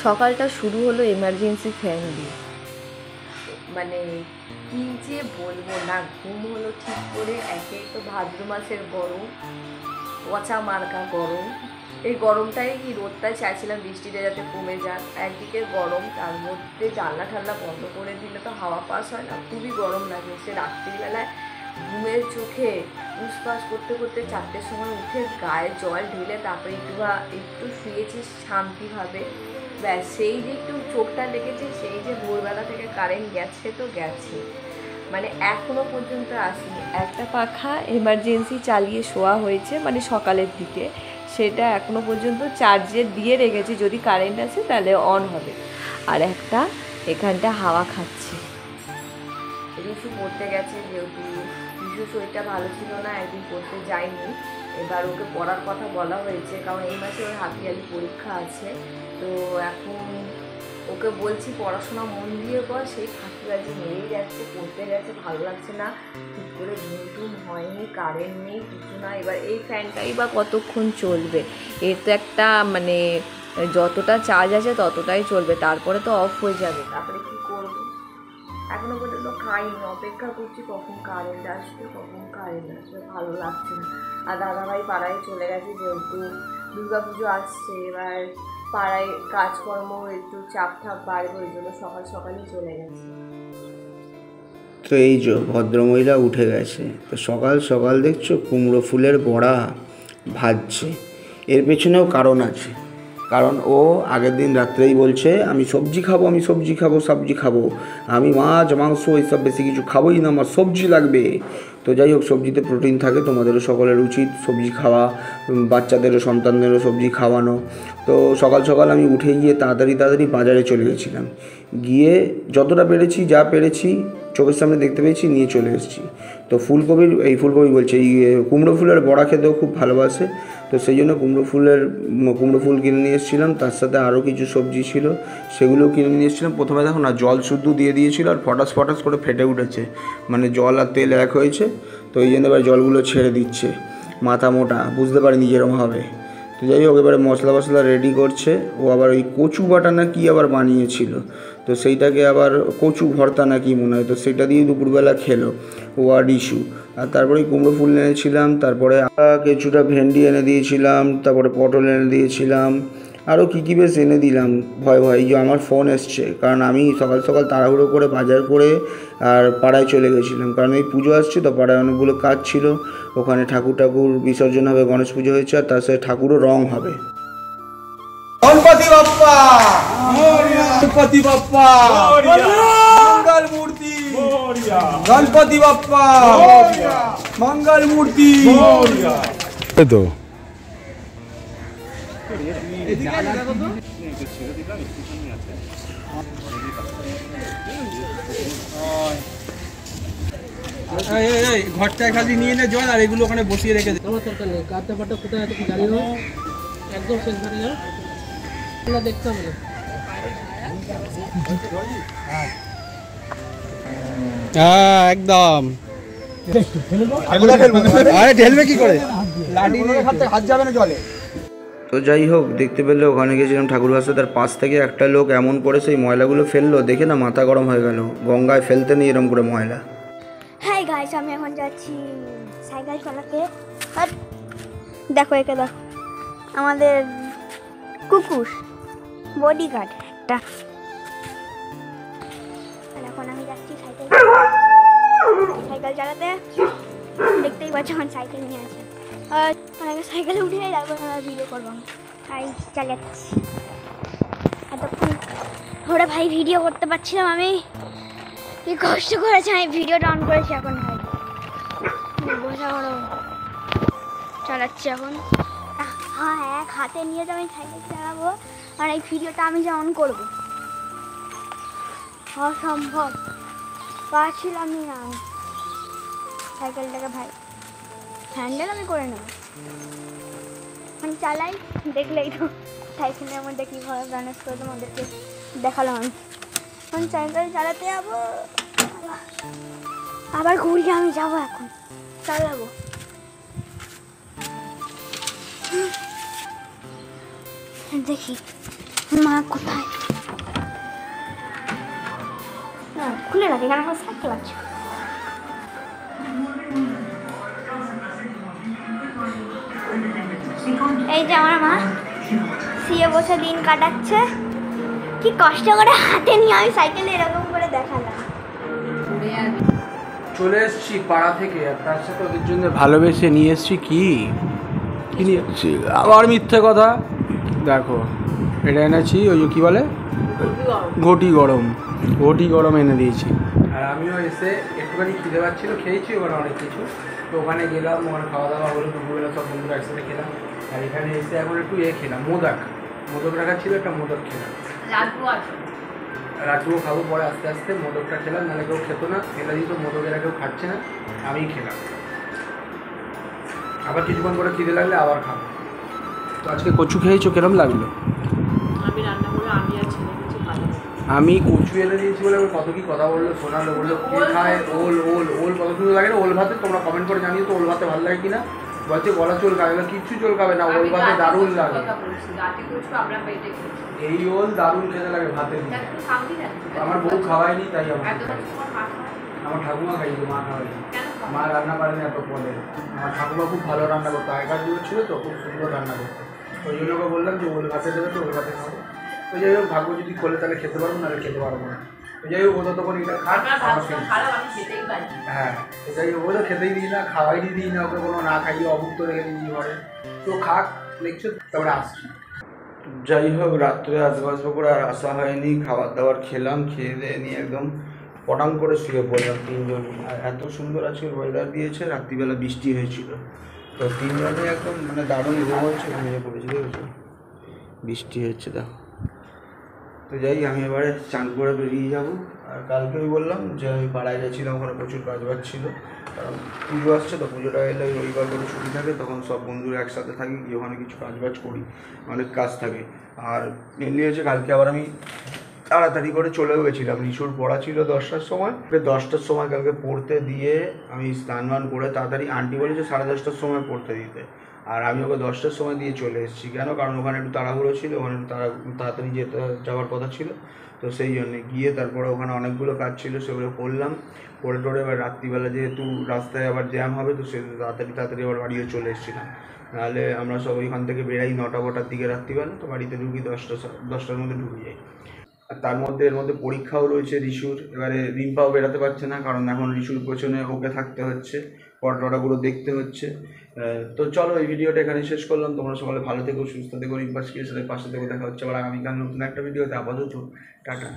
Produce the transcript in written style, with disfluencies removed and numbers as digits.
সকালটা শুরু হলো এমার্জেন্সি ফ্যান দিয়ে। মানে কী যে বলবো, না ঘুম হলো ঠিক করে। একে তো ভাদ্র মাসের গরম, পচা মার্কা গরম। এই গরমটাই কি রোদটাই চাইছিলাম বৃষ্টিটা যাতে কমে যাক, একদিকে গরম, তার মধ্যে জানলা ঠাল্লা বন্ধ করে দিলে তো হাওয়া পাস হয় না, খুবই গরম লাগে। সে রাত্রিবেলায় ঘুমের চোখে উসপাস করতে করতে 4টের সময় উঠে গায়ে জল ঢেলে তারপরে একটু শুয়েছি শান্তিভাবে। ব্যাস, সেই যে একটু চোখটা লেগেছে, সেই যে ভোরবেলা থেকে কারেন্ট গেছে তো গেছে, মানে এখনো পর্যন্ত আসেনি। একটা পাখা এমার্জেন্সি চালিয়ে শোয়া হয়েছে মানে সকালের দিকে, সেটা এখনো পর্যন্ত চার্জে দিয়ে রেখেছি, যদি কারেন্ট আসে তাহলে অন হবে। আর একটা এখানটা হাওয়া খাচ্ছে। রিশু পড়তে গেছে, যেহেতু রিশু শরীরটা ভালো ছিল না, একদিন পড়তে যায়নি। এবার ওকে পড়ার কথা বলা হয়েছে, কারণ এই মাসে ওর হাফ ইয়ারলি পরীক্ষা আছে। তো এখন ওকে বলছি পড়াশোনা মন দিয়ে কর, সেই ফাঁকিবাজি মেরেই যাচ্ছে, পড়তে গেছে, ভালো লাগছে না, ঠিক করে ঘুম টুম হয়নি, কারেন্ট নেই, কিছু না। এবার এই ফ্যানটাই বা কতক্ষণ চলবে? এর তো একটা মানে যতটা চার্জ আছে ততটাই চলবে, তারপরে তো অফ হয়ে যাবে। তারপরে কী করবো? এখনো পর্যন্ত খাইনি, অপেক্ষা করছি কখন কারেন্ট আসবে, কখন কারেন্ট আসবে, ভালো লাগছে না। আর দাদাভাই পাড়ায় চলে গেছে, যেহেতু দুর্গাপুজো আসছে, এবার পাড়ায় কাজকর্ম একটু চাপ বাড়বে, ওই জন্য সকাল সকালই চলে গেছে। তো এই যে ভদ্রমহিলা উঠে গেছে, তো সকাল সকাল দেখছো কুমড়ো ফুলের বড়া ভাজছে। এর পেছনেও কারণ আছে, কারণ ও আগের দিন রাত্রেই বলছে আমি সবজি খাবো, আমি সবজি খাবো, সবজি খাবো, আমি মাছ মাংস এইসব বেশি কিছু খাবোই না, আমার সবজি লাগবে। তো যাই হোক, সবজিতে প্রোটিন থাকে, তোমাদেরও সকলের উচিত সবজি খাওয়া, বাচ্চাদেরও সন্তানদেরও সবজি খাওয়ানো। তো সকাল সকাল আমি উঠে গিয়ে তাড়াতাড়ি বাজারে চলে গেছিলাম, গিয়ে যতটা পেরেছি যা পেরেছি চোখের সামনে দেখতে পেয়েছি নিয়ে চলে এসেছি। তো ফুলকপি বলছে এই কুমড়ো ফুলের বড়া খেতেও খুব ভালোবাসে, তো সেই জন্য কুমড়ো ফুল কিনে নিয়ে এসেছিলাম, তার সাথে আরও কিছু সবজি ছিল সেগুলোও কিনে নিয়ে এসেছিলাম। প্রথমে দেখো না, জল শুদ্ধ দিয়ে দিয়েছিল আর ফটাস ফটাস করে ফেটে উঠেছে, মানে জল আর তেল এক হয়েছে। তো এই জন্য এবার জলগুলো ছেড়ে দিচ্ছে, মাথা মোটা, বুঝতে পারিনি যেরকম হবে। তো যাই হোক, এবারে মশলা রেডি করছে। ও আবার ওই কচু বাটা না কি আবার বানিয়েছিল, তো সেইটাকে আবার কচু ভর্তা না কি মনে হয়, তো সেটা দিয়ে দুপুরবেলা খেলো ও আর ইস্যু। আর তারপরে কুমড়ো ফুল এনেছিলাম, তারপরে কিছুটা ভেন্ডি এনে দিয়েছিলাম, তারপরে পটল এনে দিয়েছিলাম, আরও কী বেশ এনে দিলাম। ভয় এই যে আমার ফোন এসছে, কারণ আমি সকাল সকাল তাড়াহুড়ো করে বাজার করে আর পাড়ায় চলে গেছিলাম, কারণ এই পুজো আসছে তো, পাড়ায় অনেকগুলো কাজ ছিল। ওখানে ঠাকুর বিসর্জন হবে, গণেশ পুজো হয়েছে, আর তার সাথে ঠাকুরও রং হবে। গণপতি বাপ্পা, গণপতি বাপ্পা, মঙ্গল মূর্তি, গণপতি বাপ্পা, মঙ্গল মূর্তি। তো ঘরটায় খালি নিয়ে নে জল, আর এগুলো ওখানে বসিয়ে রেখে দে। আমার দরকার নেই, কাটতে পাটটা কোথায় আছে জানি না, একদম শেষ ঘরে যাও, না দেখতে হবে না। হ্যাঁ একদম, আরে ঢেলবে কি করে, লাঠি নিয়ে হাত যাবে না জলে। তো যাই হোক, দেখতে পেলে ওখানে গেছিলাম ঠাকুর ভাষা, তার পাশ থেকে একটা লোক এমন করে সেই ময়লাগুলো ফেললো, দেখে না মাথা গরম হয়ে গেল। গঙ্গায় ফেলতে নেই এরম করে ময়লা। হাই গাইস, আমি এখন যাচ্ছি সাইকেল চালাতে। আর দেখো, একে দেখো, আমাদের কুকুর বডিগার্ড একটা। আর এখন আমি যাচ্ছি সাইকেল চালাতে। দেখতেই পাচ্ছ আমার সাইকেল নিয়ে আছে, আর আগে সাইকেলে উঠে তারপর ভিডিও করবো। তাই চালাচ্ছি। এতক্ষণ ধরে ভাই ভিডিও করতে পারছিলাম, আমি কি কষ্ট করেছি, আমি ভিডিওটা অন করেছি। এখন ভাই বোঝা বড় চালাচ্ছি এখন। হ্যাঁ, এক হাতে নিয়ে তো আমি সাইকেল চালাবো, আর এই ভিডিওটা আমি যে অন করবো অসম্ভব, পারছিলাম না আমি। সাইকেলটাকে ভাই হ্যান্ডেল আমি করে নেব, আমি চালাই, দেখলেই তো সাইকেলের মধ্যে কীভাবে ম্যানেজ করে তোমাদেরকে দেখালাম। আমি এখন সাইকেল চালাতে যাবো, আবার ঘুরিয়ে আমি যাবো, এখন চালাবো। দেখি মা কোথায়? না খুলে রাখি, এখানে আমার সাইকেল আছে। এই যে আমার মা শুয়ে বসে দিন কাটাচ্ছে, কি কষ্ট করে হাতে নিয়ে আমি সাইকেলে এরকম করে দেখালাম। চলে এসেছি পাড়া থেকে, আর তার সাথে ওদের জন্য ভালোবেসে নিয়ে এসেছি কি নিয়ে এসেছি, আবার মিথ্যে কথা। দেখো এটা এনেছি, ওই কী বলে ঘটি গরম এনে দিয়েছি। আর আমিও এসে একটুখানি খিদে পাচ্ছিলো, খেয়েছি ওখানে অনেক কিছু। তো ওখানে গেলাম, ওখানে খাওয়া দাওয়া হলো, দুপুরবেলা সব বন্ধুরা একসাথে খেলাম। আর এখানে এসে এখন একটু খেলাম, মোদক রাখা ছিল, একটা মোদক খেলাম। লাড্ডুও খাবো পরে আস্তে আস্তে। মোদকটা খেলাম, নাহলে কেউ খেতো না, ফেলে দিত, মোদকেরা কেউ খাচ্ছে না, আমিই খেলাম। আবার কিছুক্ষণ করে খিদে লাগলে আবার খাবো। তো আজকে কচু খেয়েছো, কেরম লাগলো? আমি রান্না করে আমি আর ছেলে কিছু ভালো। আমি কচু এনে দিয়েছি বলে কত কি কথা বললো, শোনালো, বললো কে খায় ওল কত সুন্দর লাগে না ওল ভাতে। তোমরা কমেন্ট করে জানিও তো ওল ভাতে ভালো লাগে কিনা। বলছে গলা চুল খাবে না, কিচ্ছু চুল খাবে না, ওল ভাতে দারুণ লাগে। এই ওল দারুণ খেতে লাগে ভাতের। আমার বউ খাওয়ায়নি, তাই আমার ঠাকুমা খাইছে, মা খাওয়াইনি। মা রান্না পারেনি এত পদে। আমার ঠাকুমা খুব ভালো রান্না করতো, আগেকার যুগে ছিল তো, খুব সুন্দর রান্না করতো। ওই জন্য ওকে বললাম যে ওল ভাতে দেবে, তো ওল ভাতে খাবো। তো যাই হোক, ভাগ্য যদি খোলে তাহলে খেতে পারবো, নাহলে খেতে পারবো না। তো যাই হোক, ও তো তখন এটা হ্যাঁ, তো যাই হোক, ও তো খেতেই দিই না, খাওয়াই দিই না ওকে, কোনো না খাইয়ে অভুক্ত রেখে দিই ঘরে। তো খাক, দেখছো, তারপরে আসছি। যাই হোক, রাত্রে আসবো করে আর আসা হয়নি। খাবার দাবার খেলাম, খেয়ে দিয়ে নিয়ে একদম পটাং করে শুয়ে পড়লাম তিনজনই। আর এত সুন্দর আজকে ওয়েদার দিয়েছে, রাত্রিবেলা বৃষ্টি হয়েছিল, তো তিনজনে একদম মানে দারুণ ঘুম হচ্ছে, ঘুমিয়ে পড়েছি, দেখেছো বৃষ্টি হচ্ছে দেখো। তো যাই, আমি এবারে চান করে বেরিয়ে যাবো। আর কালকে আমি বললাম যে আমি পাড়ায় গেছিলাম, ওখানে প্রচুর কাজ বাজ ছিল, কারণ পুজো আসছে তো, পুজোটা এলে রবিবার করে ছুটি থাকে, তখন সব বন্ধুরা একসাথে থাকি, গিয়ে ওখানে কিছু কাজ বাজ করি, অনেক কাজ থাকে। আর মেনলি হচ্ছে কালকে আবার আমি তাড়াতাড়ি করে চলেও গেছিলাম, রিসুর পড়া ছিল 10টার সময়। 10টার সময় কালকে পড়তে দিয়ে আমি স্নান বান করে তাড়াতাড়ি, আন্টি বলেছে 10:30টার সময় পড়তে দিতে, আর আমি ওকে 10টার সময় দিয়ে চলে এসেছি। কেন? কারণ ওখানে একটু তাড়াহুড়ো ছিল, ওখানে তাড়াতাড়ি যাওয়ার কথা ছিল, তো সেই জন্যে গিয়ে তারপরে ওখানে অনেকগুলো কাজ ছিল, সেগুলো করলাম। করে টোরে এবার রাত্রিবেলা যেহেতু রাস্তায় আবার জ্যাম হবে, তো সে তাড়াতাড়ি আবার বাড়িতে চলে এসেছিলাম। নাহলে আমরা সব ওইখান থেকে বেরাই 9টা-10টার দিকে রাত্রিবেলা, তো বাড়িতে ঢুকি 10টার মধ্যে ঢুকে যাই। আর তার মধ্যে এর মধ্যে পরীক্ষাও রয়েছে রিসুর। এবারে রিম্পাও বেরোতে পারছে না, কারণ এখন রিসুর পেছনে ওকে থাকতে হচ্ছে, পড়াগুলো দেখতে হচ্ছে। তো চলো, এই ভিডিওটা এখানে শেষ করলাম। তোমরা সকলে ভালো থেকো, সুস্থ থেকো, রিম্পাস ক্রিয়েশনের পাশে থেকো। দেখা হচ্ছে আবার আগামীকাল নতুন একটা ভিডিওতে। আপাতত টাটা।